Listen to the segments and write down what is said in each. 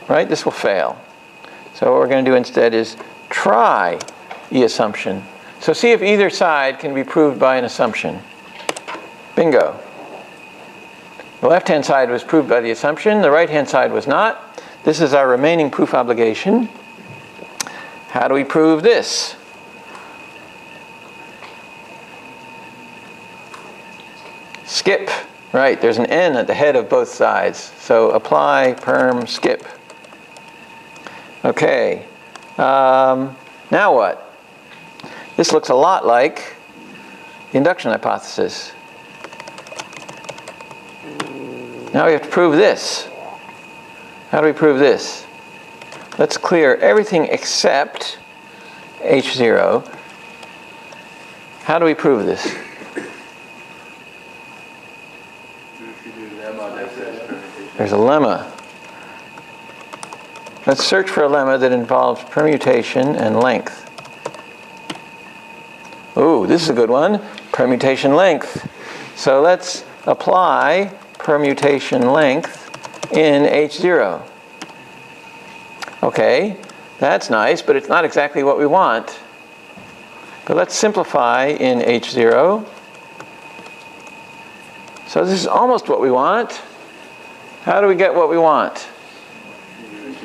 right? This will fail. So what we're going to do instead is try the assumption. So see if either side can be proved by an assumption. Bingo. The left-hand side was proved by the assumption. The right-hand side was not. This is our remaining proof obligation. How do we prove this? Skip. Right, there's an n at the head of both sides. So apply, perm, skip. Okay. Now what? This looks a lot like the induction hypothesis. Now we have to prove this. How do we prove this? Let's clear everything except H0. How do we prove this? There's a lemma. Let's search for a lemma that involves permutation and length. Ooh, this is a good one. Permutation length. So let's apply permutation length in H0. Okay, that's nice, but it's not exactly what we want. But let's simplify in H0. So this is almost what we want. How do we get what we want?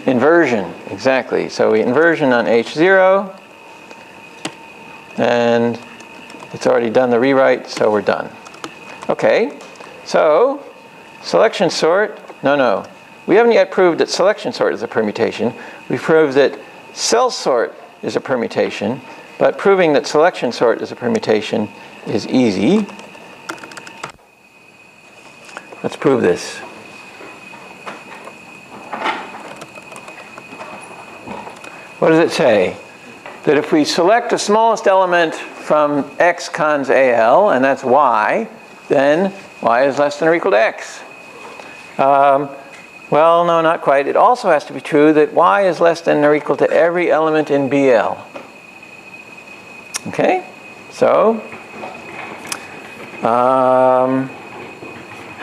Inversion, exactly. So we inversion on H0, and it's already done the rewrite, so we're done. Okay, so selection sort, no. We haven't yet proved that selection sort is a permutation. We've proved that cell sort is a permutation, but proving that selection sort is a permutation is easy. Let's prove this. What does it say? That if we select the smallest element from x cons AL, and that's y, then y is less than or equal to x. Well, no, not quite. It also has to be true that y is less than or equal to every element in BL. Okay? So, how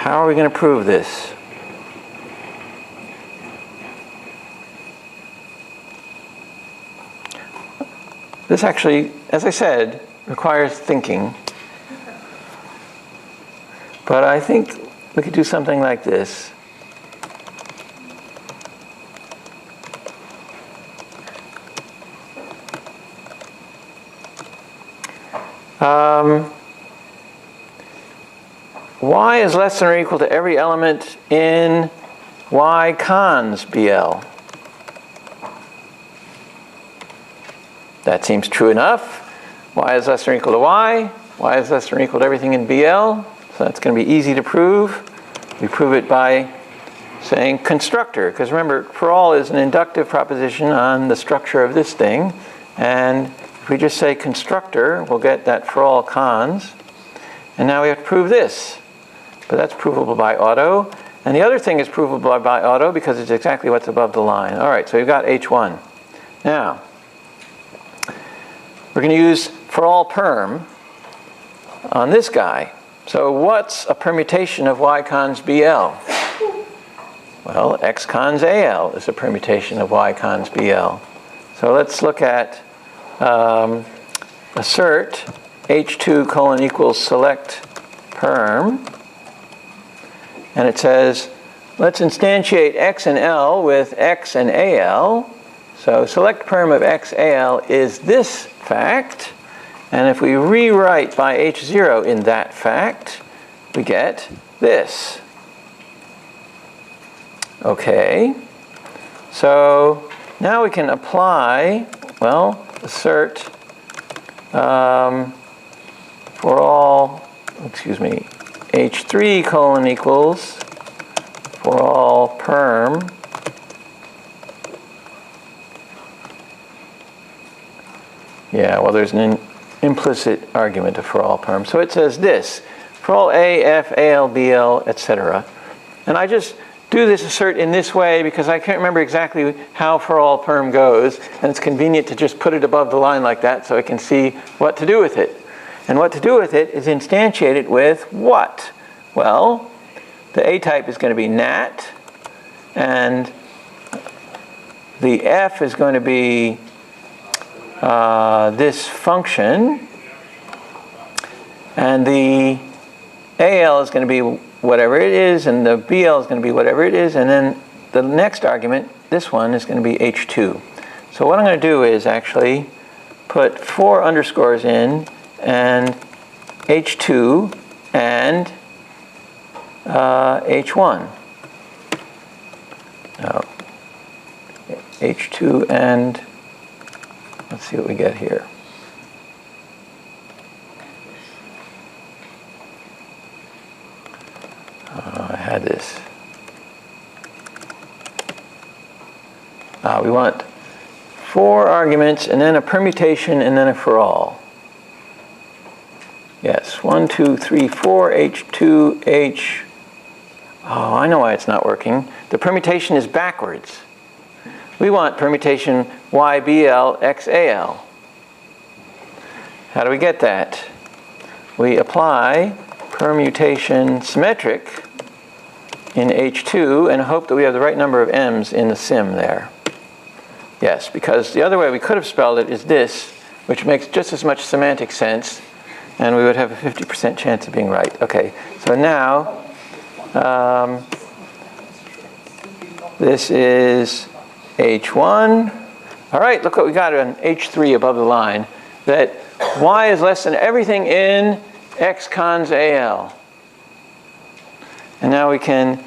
are we going to prove this? This actually, as I said, requires thinking. But I think we could do something like this. Y is less than or equal to every element in Y cons BL. That seems true enough. Y is less than or equal to Y. Y is less than or equal to everything in BL. So that's going to be easy to prove. We prove it by saying constructor, because remember, for all is an inductive proposition on the structure of this thing. And if we just say constructor, we'll get that for all cons. And now we have to prove this. But that's provable by auto. And the other thing is provable by auto because it's exactly what's above the line. All right, so we've got H1. Now, we're going to use for all perm on this guy. So what's a permutation of Y cons BL? Well, X cons AL is a permutation of Y cons BL. So let's look at assert H2 colon equals select perm. And it says, let's instantiate X and L with X and AL. So select perm of X AL is this fact. And if we rewrite by H0 in that fact, we get this. Okay. So now we can apply, well, assert for all, H3 colon equals for all perm yeah, well, there's an implicit argument of for all perm. So it says this, for all A, F, AL, BL, etc. And I just do this assert in this way because I can't remember exactly how for all perm goes, and it's convenient to just put it above the line like that so I can see what to do with it. And what to do with it is instantiate it with what? Well, the A type is going to be nat, and the f is going to be this function, and the AL is going to be whatever it is, and the BL is going to be whatever it is, and then the next argument, this one, is going to be H2. So what I'm going to do is actually put 4 underscores in, and H2 and H1. No. H2 and, let's see what we get here. I had this. We want 4 arguments and then a permutation and then a for all. Yes, 1, 2, 3, 4, H2, H. Oh, I know why it's not working. The permutation is backwards. We want permutation YBL XAL. How do we get that? We apply permutation symmetric in H2 and hope that we have the right number of M's in the sim there. Yes, because the other way we could have spelled it is this, which makes just as much semantic sense, and we would have a 50% chance of being right. Okay, so now this is H1. All right, look what we got on H3 above the line, that Y is less than everything in X cons AL. And now we can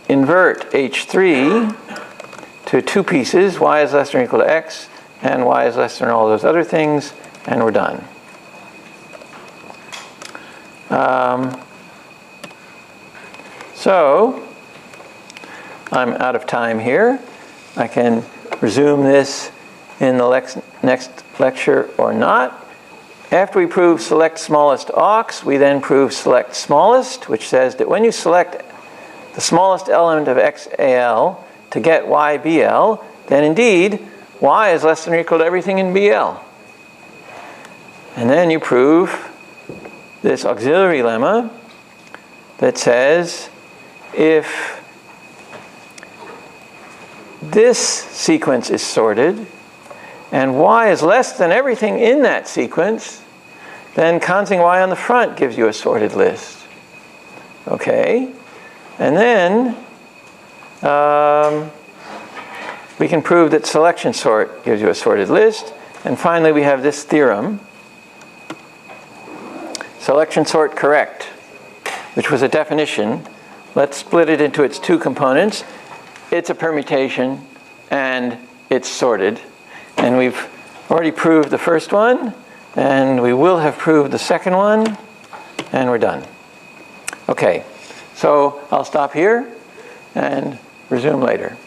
invert H3 to 2 pieces, Y is less than or equal to X, and Y is less than all those other things, and we're done. So I'm out of time here. I can resume this in the next lecture or not. After we prove select smallest aux, we then prove select smallest, which says that when you select the smallest element of XAL to get YBL, then indeed Y is less than or equal to everything in BL. And then you prove this auxiliary lemma that says if this sequence is sorted and Y is less than everything in that sequence, then consing Y on the front gives you a sorted list. Okay? And then we can prove that selection sort gives you a sorted list. And finally, we have this theorem, selection sort correct, which was a definition. Let's split it into its 2 components. It's a permutation and it's sorted. And we've already proved the first one, and we will have proved the second one, and we're done. Okay, so I'll stop here and resume later.